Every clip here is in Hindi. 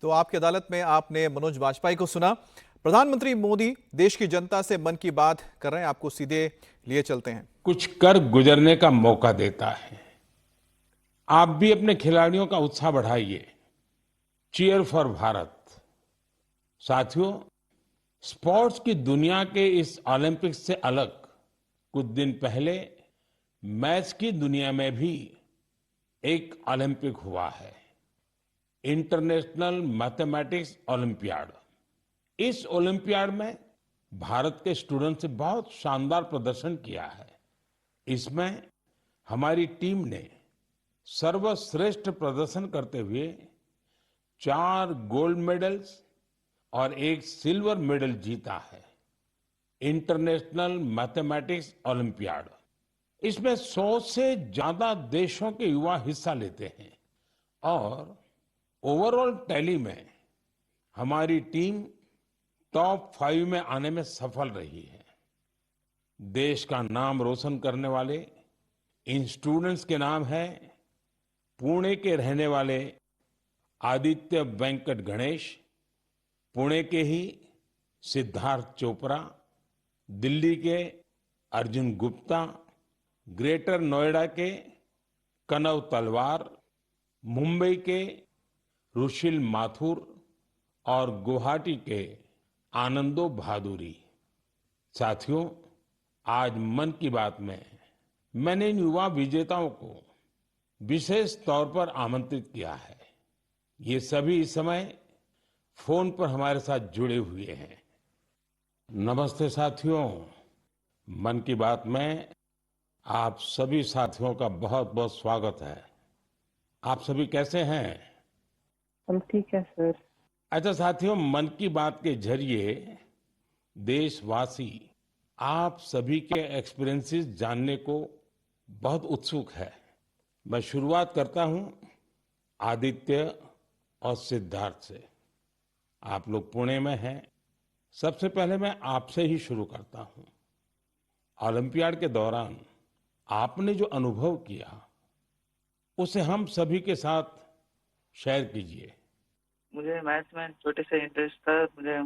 तो आपकी अदालत में आपने मनोज वाजपेयी को सुना। प्रधानमंत्री मोदी देश की जनता से मन की बात कर रहे हैं, आपको सीधे लिए चलते हैं। कुछ कर गुजरने का मौका देता है। आप भी अपने खिलाड़ियों का उत्साह बढ़ाइए। Cheer for Bharat. साथियों, स्पोर्ट्स की दुनिया के इस ओलंपिक्स से अलग कुछ दिन पहले मैथ्स की दुनिया में भी एक ओलंपिक हुआ है, इंटरनेशनल मैथमेटिक्स ओलंपियाड। इस ओलंपियाड में भारत के स्टूडेंट्स ने बहुत शानदार प्रदर्शन किया है। इसमें हमारी टीम ने सर्वश्रेष्ठ प्रदर्शन करते हुए 4 गोल्ड मेडल्स और 1 सिल्वर मेडल जीता है। इंटरनेशनल मैथमेटिक्स ओलंपियाड, इसमें 100 से ज्यादा देशों के युवा हिस्सा लेते हैं और ओवरऑल टैली में हमारी टीम टॉप 5 में आने में सफल रही है। देश का नाम रोशन करने वाले इन स्टूडेंट्स के नाम है पुणे के रहने वाले आदित्य वेंकट गणेश, पुणे के ही सिद्धार्थ चोपड़ा, दिल्ली के अर्जुन गुप्ता, ग्रेटर नोएडा के कनव तलवार, मुंबई के रुशिल माथुर और गुवाहाटी के आनंदो भादुरी। साथियों, आज मन की बात में मैंने इन युवा विजेताओं को विशेष तौर पर आमंत्रित किया है। ये सभी इस समय फोन पर हमारे साथ जुड़े हुए हैं। नमस्ते साथियों, मन की बात में आप सभी साथियों का बहुत बहुत स्वागत है। आप सभी कैसे हैं? हम ठीक है सर। अच्छा साथियों, मन की बात के जरिए देशवासी आप सभी के एक्सपीरियंसेस जानने को बहुत उत्सुक है। मैं शुरुआत करता हूं आदित्य और सिद्धार्थ से। आप लोग पुणे में हैं। सबसे पहले मैं आपसे ही शुरू करता हूं। ओलंपियाड के दौरान आपने जो अनुभव किया उसे हम सभी के साथ शेयर कीजिए। मुझे मैथ्स में छोटे से इंटरेस्ट था। मुझे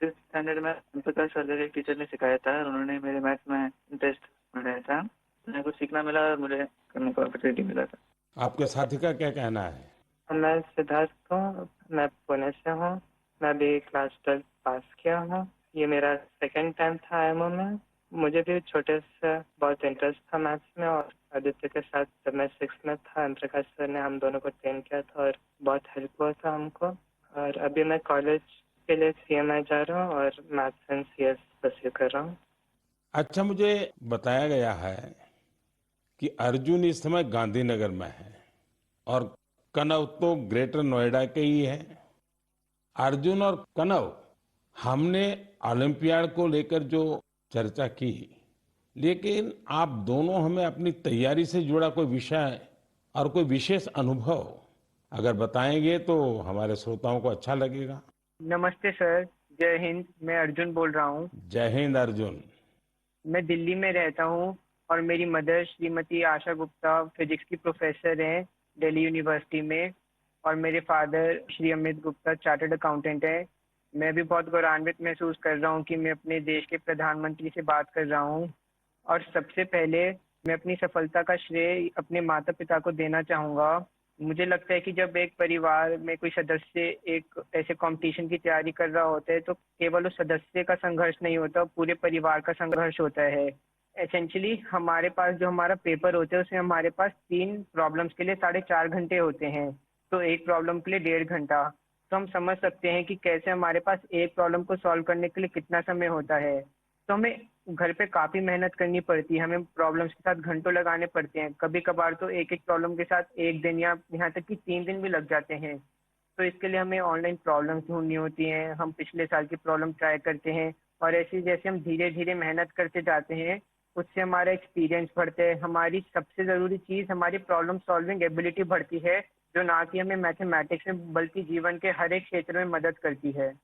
6th स्टैंडर्ड में प्रकाश सर एक टीचर ने सिखाया था और उन्होंने मेरे मैथ्स में इंटरेस्ट बढ़ाया था। मुझे कुछ सीखना मिला और मुझे करने को अपॉर्चुनिटी मिला था। आपके साथी का क्या कहना है? मैं सिद्धार्थ हूँ, मैं पुणे से हूँ। मैं भी क्लास 12 पास किया हूँ। ये मेरा सेकंड टाइम था आईएमओ में। मुझे भी छोटे से बहुत इंटरेस्ट था मैथ्स में और आदित्य के साथ जब मैं 6th में था प्रकाश सर ने हम दोनों को ट्रेन किया था और बहुत हेल्प हुआ था हमको। और अभी मैं कॉलेज के लिए CMI जा रहा हूँ और मैथ्स एंड CS परस्यू कर रहा हूँ। अच्छा, मुझे बताया गया है कि अर्जुन इस समय गांधीनगर में है और कनव तो ग्रेटर नोएडा के ही है। अर्जुन और कनव, हमने ओलंपियाड को लेकर जो चर्चा की, लेकिन आप दोनों हमें अपनी तैयारी से जुड़ा कोई विषय और कोई विशेष अनुभव अगर बताएंगे तो हमारे श्रोताओं को अच्छा लगेगा। नमस्ते सर, जय हिंद। मैं अर्जुन बोल रहा हूँ। जय हिंद अर्जुन। मैं दिल्ली में रहता हूँ और मेरी मदर श्रीमती आशा गुप्ता फिजिक्स की प्रोफेसर हैं दिल्ली यूनिवर्सिटी में और मेरे father Shri Amit Gupta chartered accountant है। मैं भी बहुत गौरवान्वित महसूस कर रहा हूँ कि मैं अपने देश के प्रधानमंत्री से बात कर रहा हूँ और सबसे पहले मैं अपनी सफलता का श्रेय अपने माता पिता को देना चाहूँगा। मुझे लगता है कि जब एक परिवार में कोई सदस्य एक ऐसे कंपटीशन की तैयारी कर रहा होता है तो केवल उस सदस्य का संघर्ष नहीं होता, पूरे परिवार का संघर्ष होता है। एसेंशियली हमारे पास जो हमारा पेपर होता है उसमें हमारे पास 3 प्रॉब्लम्स के लिए 4.5 घंटे होते हैं, तो एक प्रॉब्लम के लिए 1.5 घंटा। तो हम समझ सकते हैं कि कैसे हमारे पास एक प्रॉब्लम को सॉल्व करने के लिए कितना समय होता है। तो हमें घर पे काफी मेहनत करनी पड़ती है, हमें प्रॉब्लम्स के साथ घंटों लगाने पड़ते हैं। कभी कभार तो एक एक प्रॉब्लम के साथ 1 दिन या यहाँ तक कि 3 दिन भी लग जाते हैं। तो इसके लिए हमें ऑनलाइन प्रॉब्लम्स ढूंढनी होती हैं। हम पिछले साल की प्रॉब्लम ट्राई करते हैं और ऐसे जैसे हम धीरे धीरे मेहनत करते जाते हैं उससे हमारा एक्सपीरियंस बढ़ता है। हमारी सबसे जरूरी चीज हमारी प्रॉब्लम सॉल्विंग एबिलिटी बढ़ती है, जो ना कि हमें मैथमेटिक्स में बल्कि जीवन के हर एक क्षेत्र में मदद करती है।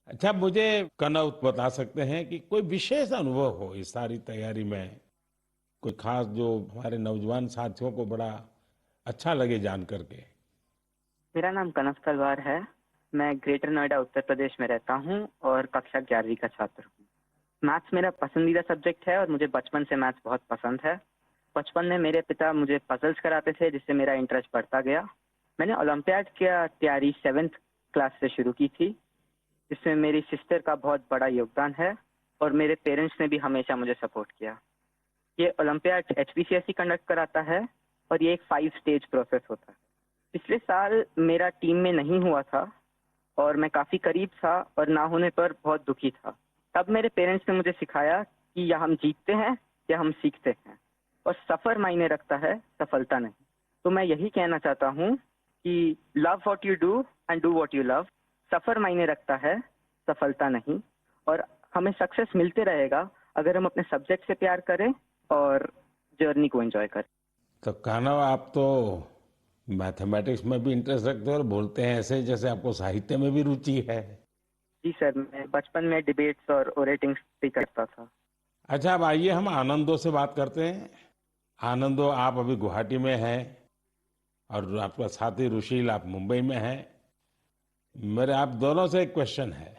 अच्छा, मुझे कनव बता सकते हैं कि कोई विशेष अनुभव हो इस सारी तैयारी में, कोई खास जो हमारे नौजवान साथियों को बड़ा अच्छा लगे जान करके? मेरा नाम कनव तलवार है। मैं ग्रेटर नोएडा उत्तर प्रदेश में रहता हूँ और कक्षा 11वीं का छात्र हूँ। मैथ्स मेरा पसंदीदा सब्जेक्ट है और मुझे बचपन से मैथ्स बहुत पसंद है। बचपन में मेरे पिता मुझे पजल्स कराते थे जिससे मेरा इंटरेस्ट बढ़ता गया। मैंने ओलंपियाड की तैयारी 7th क्लास से शुरू की थी, जिसमें मेरी सिस्टर का बहुत बड़ा योगदान है और मेरे पेरेंट्स ने भी हमेशा मुझे सपोर्ट किया। ये ओलंपियाड HPCSE कंडक्ट कराता है और ये एक 5 स्टेज प्रोसेस होता है। पिछले साल मेरा टीम में नहीं हुआ था और मैं काफ़ी करीब था और ना होने पर बहुत दुखी था। तब मेरे पेरेंट्स ने मुझे सिखाया कि या हम जीतते हैं या हम सीखते हैं, और सफ़र मायने रखता है, सफलता नहीं। तो मैं यही कहना चाहता हूँ कि love what you do and do what you love. सफ़र मायने रखता है, सफलता नहीं। और हमें सक्सेस मिलते रहेगा अगर हम अपने सब्जेक्ट से प्यार करें और जर्नी को एंजॉय करें। तो कान्हा, आप तो मैथमेटिक्स में भी इंटरेस्ट रखते हो और बोलते हैं ऐसे जैसे आपको साहित्य में भी रुचि है। जी सर, मैं बचपन में डिबेट्स और ओरेटिंग्स भी करता था। अच्छा, अब आइए हम आनंदो से बात करते हैं। आनंदो, आप अभी गुवाहाटी में हैं और आपका साथी रुशील आप मुंबई में हैं। मेरे आप दोनों से एक क्वेश्चन है।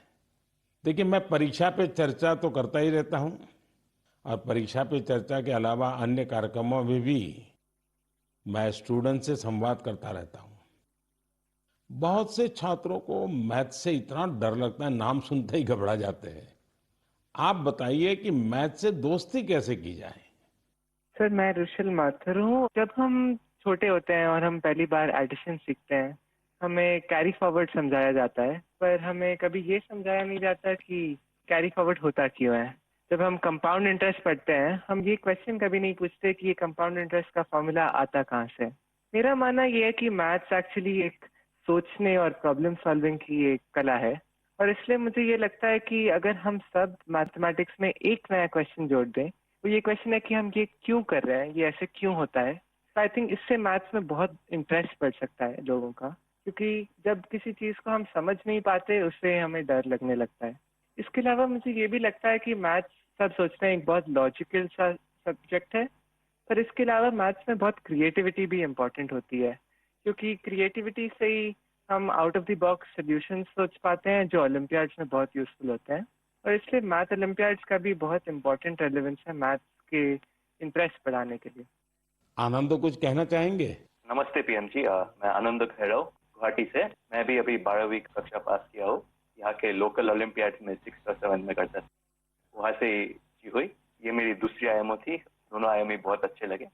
देखिए, मैं परीक्षा पे चर्चा तो करता ही रहता हूँ और परीक्षा पे चर्चा के अलावा अन्य कार्यक्रमों में भी मैं स्टूडेंट से संवाद करता रहता हूँ। बहुत से छात्रों को मैथ से इतना डर लगता है, नाम सुनते ही घबरा जाते हैं। आप बताइए कि मैथ से दोस्ती कैसे की जाए? सर, मैं रुशिल माथुर हूँ। जब हम छोटे होते हैं और हम पहली बार एडिशन सीखते हैं, हमें कैरी फॉरवर्ड समझाया जाता है, पर हमें कभी ये समझाया नहीं जाता कि कैरी फॉरवर्ड होता क्यों है। जब हम कंपाउंड इंटरेस्ट पढ़ते हैं, हम ये क्वेश्चन कभी नहीं पूछते कि ये कंपाउंड इंटरेस्ट का फॉर्मूला आता कहाँ से। मेरा मानना ये है कि मैथ्स एक्चुअली एक सोचने और प्रॉब्लम सॉल्विंग की एक कला है, और इसलिए मुझे ये लगता है कि अगर हम सब मैथमेटिक्स में एक नया क्वेश्चन जोड़ दें, तो ये क्वेश्चन है कि हम ये क्यों कर रहे हैं, ये ऐसे क्यों होता है। तो आई थिंक इससे मैथ्स में बहुत इंटरेस्ट बढ़ सकता है लोगों का, क्योंकि जब किसी चीज़ को हम समझ नहीं पाते उससे हमें डर लगने लगता है। इसके अलावा मुझे ये भी लगता है कि मैथ्स, सब सोचते हैं, एक बहुत लॉजिकल सा सब्जेक्ट है, पर इसके अलावा मैथ्स में बहुत क्रिएटिविटी भी इम्पोर्टेंट होती है, क्योंकि क्रिएटिविटी से ही हम out of the box solution सोच पाते हैं जो ओलंपियाड्स में बहुत यूजफुल होते हैं। और इसलिए मैथ ओलंपियाड्स का भी बहुत इंपॉर्टेंट रेलेवेंस है मैथ्स के इंटरेस्ट बढ़ाने के लिए। आनंदो, कुछ कहना चाहेंगे? नमस्ते पीएम जी, मैं आनंद खैरव गुवाहाटी से। मैं भी अभी 12वीं कक्षा पास किया हूँ। यहाँ के लोकल ओलंपियाड में 6th और 7th में करता था, वहाँ से ही हुई। ये मेरी दूसरी आयामो थी, दोनों आयामी बहुत अच्छे लगे।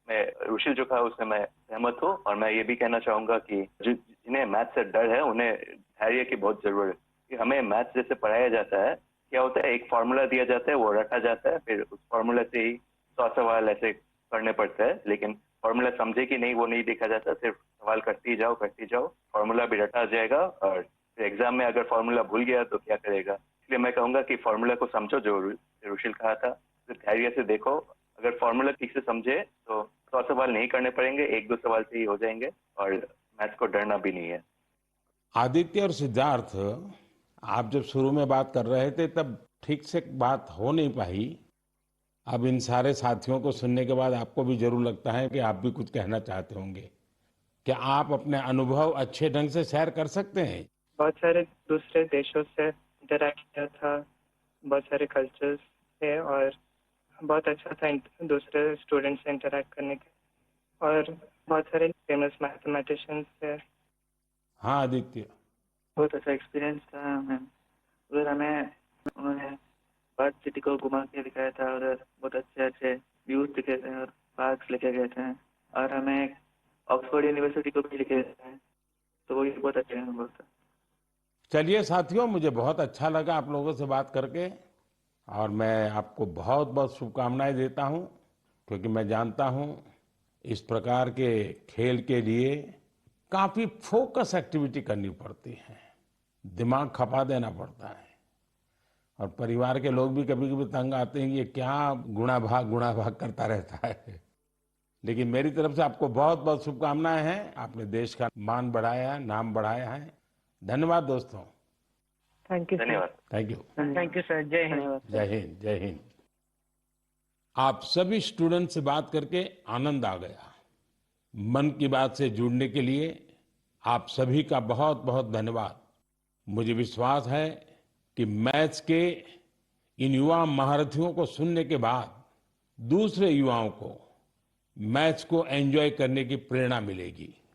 मैं रुशिल जो कहा उससे मैं सहमत हूँ, और मैं ये भी कहना चाहूँगा कि जिन्हें मैथ से डर है उन्हें धैर्य की बहुत जरूरत है। कि हमें मैथ जैसे पढ़ाया जाता है, क्या होता है, एक फार्मूला दिया जाता है, वो रटा जाता है, फिर उस फार्मूला से ही 100 सवाल ऐसे करने पड़ते हैं, लेकिन फार्मूला समझे कि नहीं वो नहीं देखा जाता। सिर्फ सवाल करते ही जाओ, फार्मूला भी रटा जाएगा, और फिर एग्जाम में अगर फार्मूला भूल गया तो क्या करेगा। इसलिए मैं कहूँगा कि फार्मूला को समझो, जो रुशिल कहा था, फिर धैर्य से देखो। अगर फार्मूला ठीक से समझे तो 100 सवाल नहीं करने पड़ेंगे, 1-2 सवाल से ही हो जाएंगे, और मैथ्स को डरना भी नहीं है। आदित्य और सिद्धार्थ, आप जब शुरू में बात कर रहे थे तब ठीक से बात हो नहीं पाई। अब इन सारे साथियों को सुनने के बाद आपको भी जरूर लगता है कि आप भी कुछ कहना चाहते होंगे। क्या आप अपने अनुभव अच्छे ढंग से शेयर कर सकते हैं? बहुत सारे दूसरे देशों से इंटरैक्ट किया था, बहुत सारे कल्चर्स थे, और बहुत अच्छा था दूसरे स्टूडेंट्स से इंटरैक्ट करने के, और बहुत सारे फेमस मैथमेटिशियंस थे। हाँ आदित्य, बहुत अच्छा एक्सपीरियंस था मैम। उधर हमें उन्होंने बर्ड सिटी को घुमा के दिखाया था, उधर बहुत अच्छे अच्छे व्यूज दिखे थे और पार्क्स लेके गए थे, और हमें ऑक्सफोर्ड यूनिवर्सिटी को भी लेके गए थे, तो वो भी बहुत अच्छे अनुभव था। चलिए साथियों, मुझे बहुत अच्छा लगा आप लोगों से बात करके, और मैं आपको बहुत बहुत शुभकामनाएं देता हूं, क्योंकि मैं जानता हूं इस प्रकार के खेल के लिए काफी फोकस एक्टिविटी करनी पड़ती है, दिमाग खपा देना पड़ता है, और परिवार के लोग भी कभी कभी तंग आते हैं, ये क्या गुणा भाग करता रहता है। लेकिन मेरी तरफ से आपको बहुत बहुत शुभकामनाएं हैं। आपने देश का मान बढ़ाया है, नाम बढ़ाया है। धन्यवाद दोस्तों। Thank you. धन्यवाद। Thank you. Thank you sir. जय हिंद। जय हिंद, जय हिंद। आप सभी स्टूडेंट से बात करके आनंद आ गया। मन की बात से जुड़ने के लिए आप सभी का बहुत बहुत धन्यवाद। मुझे विश्वास है कि मैथ्स के इन युवा महारथियों को सुनने के बाद दूसरे युवाओं को मैथ्स को एंजॉय करने की प्रेरणा मिलेगी।